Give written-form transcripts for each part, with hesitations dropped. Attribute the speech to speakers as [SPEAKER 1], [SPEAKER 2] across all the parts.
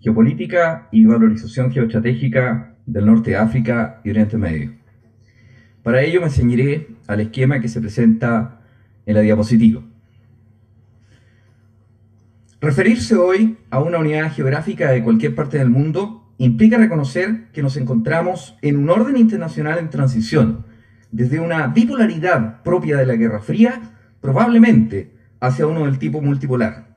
[SPEAKER 1] geopolítica y valorización geoestratégica del norte de África y Oriente Medio. Para ello me ceñiré al esquema que se presenta en la diapositiva. Referirse hoy a una unidad geográfica de cualquier parte del mundo implica reconocer que nos encontramos en un orden internacional en transición, desde una bipolaridad propia de la Guerra Fría, probablemente hacia uno del tipo multipolar.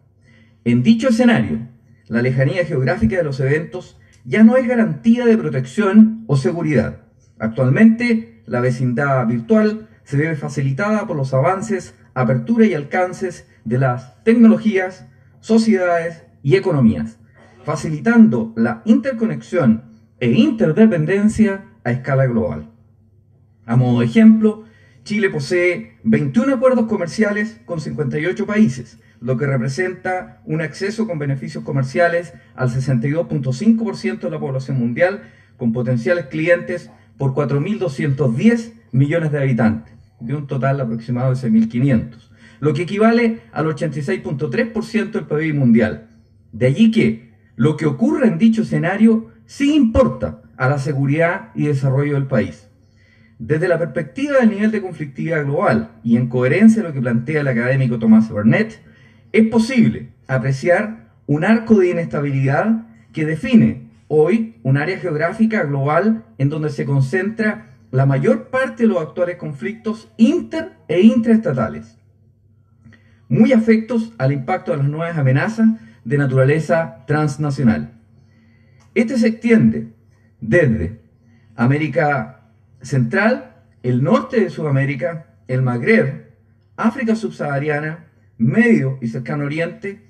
[SPEAKER 1] En dicho escenario, la lejanía geográfica de los eventos ya no es garantía de protección o seguridad. Actualmente, la vecindad virtual se ve facilitada por los avances, apertura y alcances de las tecnologías, sociedades y economías, facilitando la interconexión e interdependencia a escala global. A modo de ejemplo, Chile posee 21 acuerdos comerciales con 58 países, lo que representa un acceso con beneficios comerciales al 62.5% de la población mundial, con potenciales clientes por 4.210 millones de habitantes, de un total aproximado de 6.500, lo que equivale al 86.3% del PIB mundial. De allí que lo que ocurre en dicho escenario sí importa a la seguridad y desarrollo del país. Desde la perspectiva del nivel de conflictividad global y en coherencia a lo que plantea el académico Thomas Burnett, es posible apreciar un arco de inestabilidad que define hoy un área geográfica global en donde se concentra la mayor parte de los actuales conflictos inter e intraestatales, muy afectos al impacto de las nuevas amenazas de naturaleza transnacional. Este se extiende desde América Central, el norte de Sudamérica, el Magreb, África subsahariana, Medio y Cercano Oriente,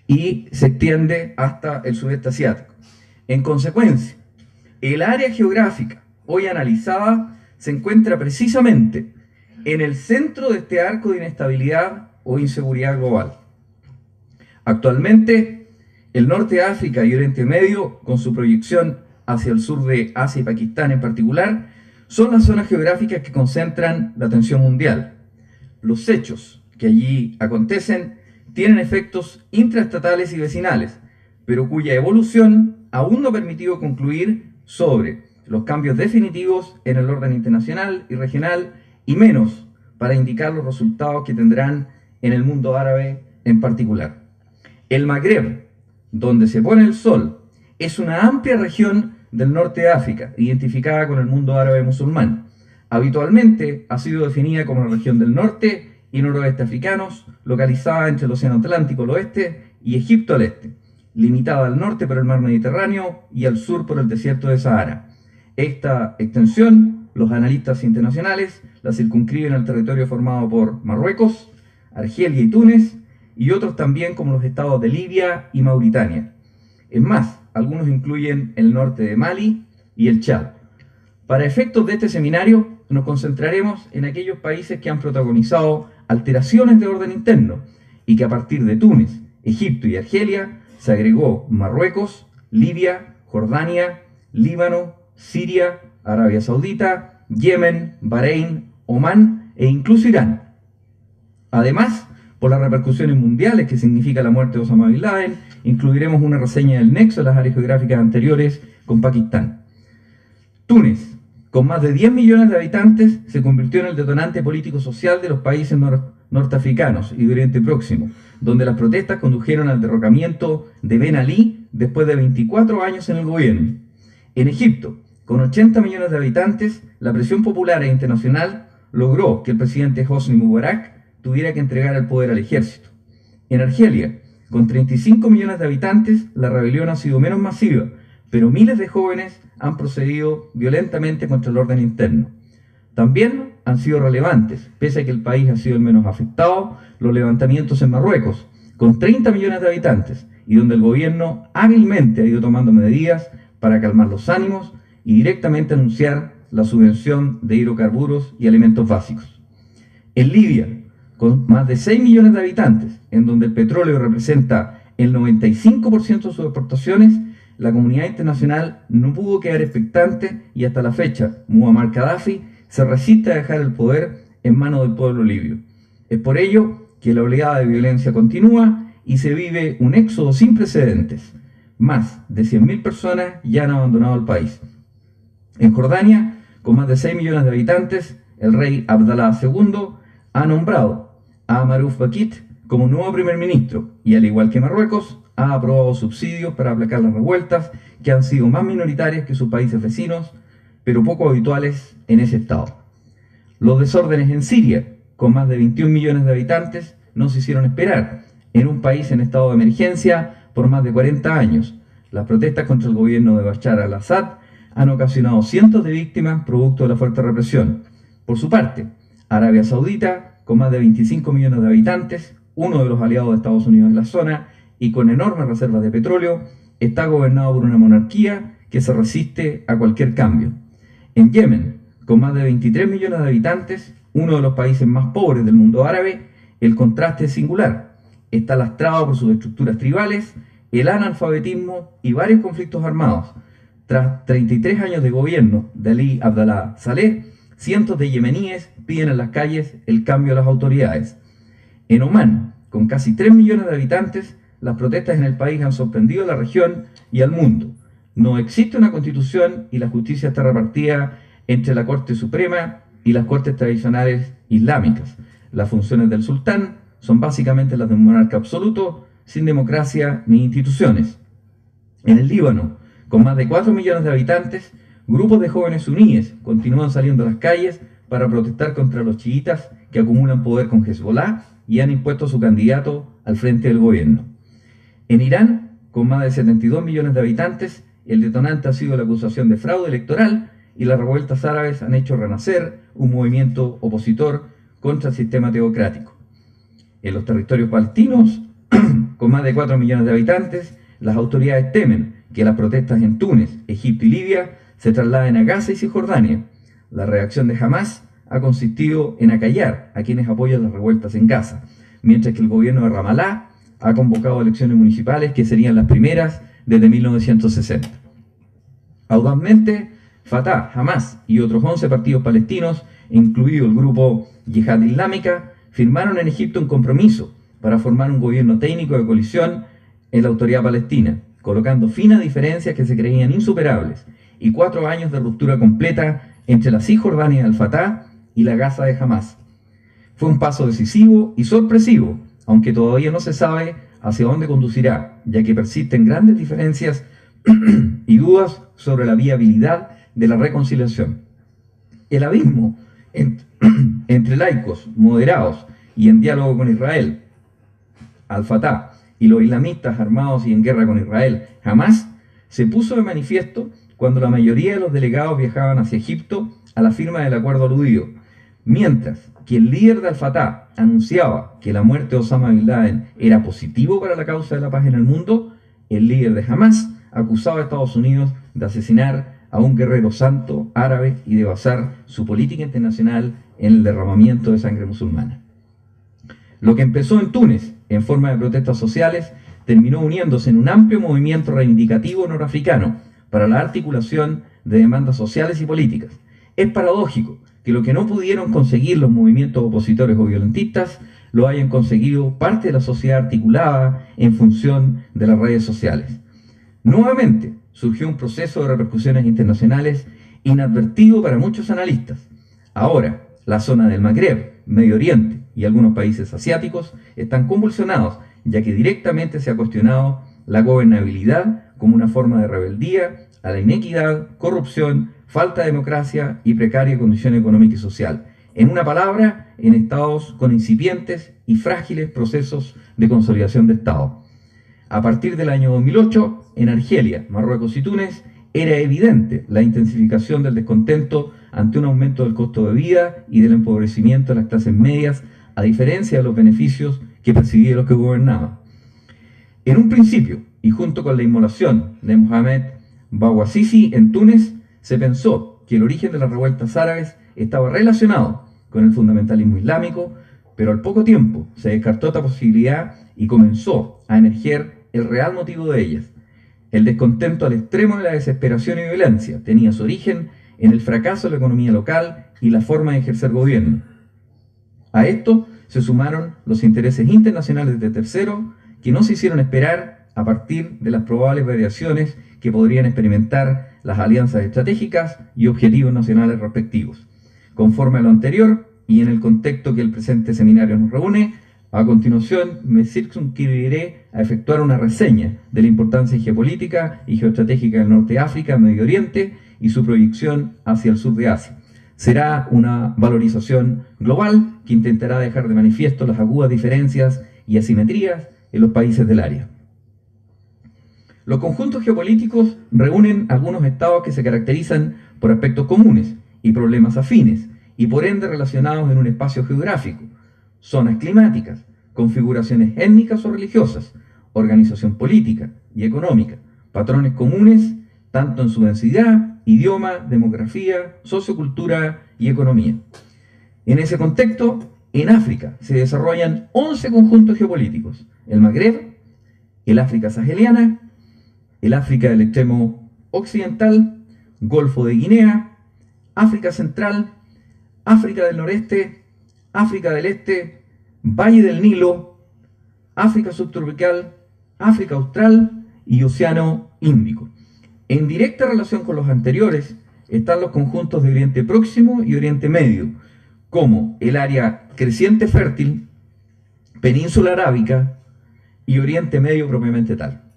[SPEAKER 1] y se extiende hasta el sudeste asiático. En consecuencia, el área geográfica hoy analizada se encuentra precisamente en el centro de este arco de inestabilidad o inseguridad global. Actualmente, el norte de África y Oriente Medio, con su proyección hacia el sur de Asia y Pakistán en particular, son las zonas geográficas que concentran la atención mundial. Los hechos que allí acontecen tienen efectos intraestatales y vecinales, pero cuya evolución aún no ha permitido concluir sobre los cambios definitivos en el orden internacional y regional, y menos para indicar los resultados que tendrán en el mundo árabe en particular. El Magreb, donde se pone el sol, es una amplia región del norte de África, identificada con el mundo árabe musulmán. Habitualmente ha sido definida como la región del norte y noroeste africanos, localizada entre el Océano Atlántico al oeste y Egipto al este, limitada al norte por el mar Mediterráneo y al sur por el desierto de Sahara. Esta extensión, los analistas internacionales la circunscriben al territorio formado por Marruecos, Argelia y Túnez, y otros también como los estados de Libia y Mauritania. Es más, algunos incluyen el norte de Mali y el Chad. Para efectos de este seminario, nos concentraremos en aquellos países que han protagonizado alteraciones de orden interno y que a partir de Túnez, Egipto y Argelia se agregó Marruecos, Libia, Jordania, Líbano, Siria, Arabia Saudita, Yemen, Bahrein, Omán e incluso Irán. Además, por las repercusiones mundiales que significa la muerte de Osama Bin Laden, incluiremos una reseña del nexo de las áreas geográficas anteriores con Pakistán. Túnez, con más de 10 millones de habitantes, se convirtió en el detonante político-social de los países norteafricanos y de Oriente Próximo, donde las protestas condujeron al derrocamiento de Ben Ali después de 24 años en el gobierno. En Egipto, con 80 millones de habitantes, la presión popular e internacional logró que el presidente Hosni Mubarak tuviera que entregar el poder al ejército. En Argelia, con 35 millones de habitantes, la rebelión ha sido menos masiva, pero miles de jóvenes han procedido violentamente contra el orden interno. También han sido relevantes, pese a que el país ha sido el menos afectado, los levantamientos en Marruecos, con 30 millones de habitantes, y donde el gobierno hábilmente ha ido tomando medidas para calmar los ánimos y directamente anunciar la subvención de hidrocarburos y alimentos básicos. En Libia, con más de 6 millones de habitantes, en donde el petróleo representa el 95% de sus exportaciones, la comunidad internacional no pudo quedar expectante y hasta la fecha Muammar Gaddafi se resiste a dejar el poder en manos del pueblo libio. Es por ello que la oleada de violencia continúa y se vive un éxodo sin precedentes. más de 100.000 personas ya han abandonado el país. En Jordania, con más de 6 millones de habitantes, el rey Abdalá II ha nombrado a Maruf Bakit como nuevo primer ministro y, al igual que Marruecos, ha aprobado subsidios para aplacar las revueltas que han sido más minoritarias que sus países vecinos, pero poco habituales en ese estado. Los desórdenes en Siria, con más de 21 millones de habitantes, no se hicieron esperar. En un país en estado de emergencia por más de 40 años, las protestas contra el gobierno de Bashar al-Assad han ocasionado cientos de víctimas producto de la fuerte represión. Por su parte, Arabia Saudita, con más de 25 millones de habitantes, uno de los aliados de Estados Unidos en la zona y con enormes reservas de petróleo, está gobernado por una monarquía que se resiste a cualquier cambio. En Yemen, con más de 23 millones de habitantes, uno de los países más pobres del mundo árabe, el contraste es singular. Está lastrado por sus estructuras tribales, el analfabetismo y varios conflictos armados. Tras 33 años de gobierno de Ali Abdallah Saleh, cientos de yemeníes piden en las calles el cambio de las autoridades. En Omán, con casi 3 millones de habitantes, las protestas en el país han sorprendido a la región y al mundo. No existe una constitución y la justicia está repartida entre la Corte Suprema y las cortes tradicionales islámicas. Las funciones del sultán son básicamente las de un monarca absoluto, sin democracia ni instituciones. En el Líbano, con más de 4 millones de habitantes, grupos de jóvenes suníes continúan saliendo a las calles para protestar contra los chiitas que acumulan poder con Hezbollah y han impuesto a su candidato al frente del gobierno. En Irán, con más de 72 millones de habitantes, el detonante ha sido la acusación de fraude electoral y las revueltas árabes han hecho renacer un movimiento opositor contra el sistema teocrático. En los territorios palestinos, con más de 4 millones de habitantes, las autoridades temen que las protestas en Túnez, Egipto y Libia se trasladen a Gaza y Cisjordania. La reacción de Hamás ha consistido en acallar a quienes apoyan las revueltas en Gaza, mientras que el gobierno de Ramallah ha convocado elecciones municipales que serían las primeras desde 1960. Audazmente, Fatah, Hamás y otros 11 partidos palestinos, incluido el grupo Yihad Islámica, firmaron en Egipto un compromiso para formar un gobierno técnico de coalición en la autoridad palestina, colocando fin a diferencias que se creían insuperables y 4 años de ruptura completa entre la Cisjordania del Fatah y la Gaza de Hamás. Fue un paso decisivo y sorpresivo, aunque todavía no se sabe hacia dónde conducirá, ya que persisten grandes diferencias y dudas sobre la viabilidad de la reconciliación. El abismo entre laicos, moderados y en diálogo con Israel, al-Fatah, y los islamistas armados y en guerra con Israel, Hamás, se puso de manifiesto cuando la mayoría de los delegados viajaban hacia Egipto a la firma del acuerdo aludido, mientras que el líder de al-Fatah anunciaba que la muerte de Osama Bin Laden era positivo para la causa de la paz en el mundo, el líder de Hamás acusaba a Estados Unidos de asesinar a un guerrero santo árabe y de basar su política internacional en el derramamiento de sangre musulmana. Lo que empezó en Túnez en forma de protestas sociales terminó uniéndose en un amplio movimiento reivindicativo norafricano para la articulación de demandas sociales y políticas. Es paradójico que lo que no pudieron conseguir los movimientos opositores o violentistas lo hayan conseguido parte de la sociedad articulada en función de las redes sociales. Nuevamente surgió un proceso de repercusiones internacionales inadvertido para muchos analistas. Ahora, la zona del Magreb, Medio Oriente y algunos países asiáticos están convulsionados, ya que directamente se ha cuestionado la gobernabilidad como una forma de rebeldía a la inequidad, corrupción, falta de democracia y precaria condición económica y social. En una palabra, en estados con incipientes y frágiles procesos de consolidación de Estado. A partir del año 2008, en Argelia, Marruecos y Túnez, era evidente la intensificación del descontento ante un aumento del costo de vida y del empobrecimiento de las clases medias, a diferencia de los beneficios que percibían los que gobernaban. En un principio, y junto con la inmolación de Mohamed Bouazizi en Túnez, se pensó que el origen de las revueltas árabes estaba relacionado con el fundamentalismo islámico, pero al poco tiempo se descartó esta posibilidad y comenzó a emerger el real motivo de ellas. El descontento al extremo de la desesperación y violencia tenía su origen en el fracaso de la economía local y la forma de ejercer gobierno. A esto se sumaron los intereses internacionales de terceros que no se hicieron esperar a partir de las probables variaciones que podrían experimentar las alianzas estratégicas y objetivos nacionales respectivos. Conforme a lo anterior y en el contexto que el presente seminario nos reúne, a continuación me circunscribiré a efectuar una reseña de la importancia geopolítica y geoestratégica del norte de África, Medio Oriente y su proyección hacia el sur de Asia. Será una valorización global que intentará dejar de manifiesto las agudas diferencias y asimetrías en los países del área. Los conjuntos geopolíticos reúnen algunos estados que se caracterizan por aspectos comunes y problemas afines, y por ende relacionados en un espacio geográfico, zonas climáticas, configuraciones étnicas o religiosas, organización política y económica, patrones comunes tanto en su densidad, idioma, demografía, sociocultura y economía. En ese contexto, en África se desarrollan 11 conjuntos geopolíticos: el Magreb, el África saheliana, el África del extremo occidental, Golfo de Guinea, África central, África del noreste, África del este, Valle del Nilo, África subtropical, África austral y Océano Índico. En directa relación con los anteriores están los conjuntos de Oriente Próximo y Oriente Medio, como el área creciente fértil, Península Arábica y Oriente Medio propiamente tal.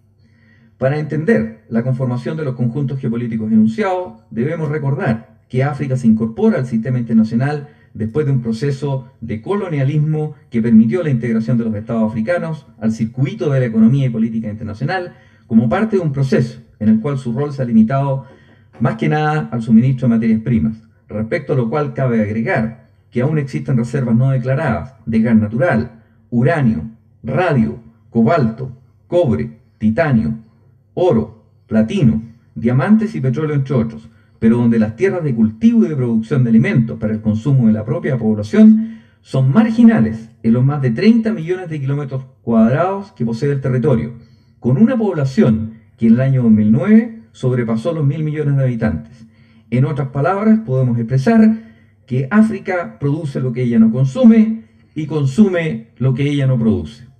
[SPEAKER 1] Para entender la conformación de los conjuntos geopolíticos enunciados, debemos recordar que África se incorpora al sistema internacional después de un proceso de colonialismo que permitió la integración de los estados africanos al circuito de la economía y política internacional como parte de un proceso en el cual su rol se ha limitado más que nada al suministro de materias primas, respecto a lo cual cabe agregar que aún existen reservas no declaradas de gas natural, uranio, radio, cobalto, cobre, titanio, oro, platino, diamantes y petróleo, entre otros, pero donde las tierras de cultivo y de producción de alimentos para el consumo de la propia población son marginales en los más de 30 millones de kilómetros cuadrados que posee el territorio, con una población que en el año 2009 sobrepasó los 1.000 millones de habitantes. En otras palabras, podemos expresar que África produce lo que ella no consume y consume lo que ella no produce.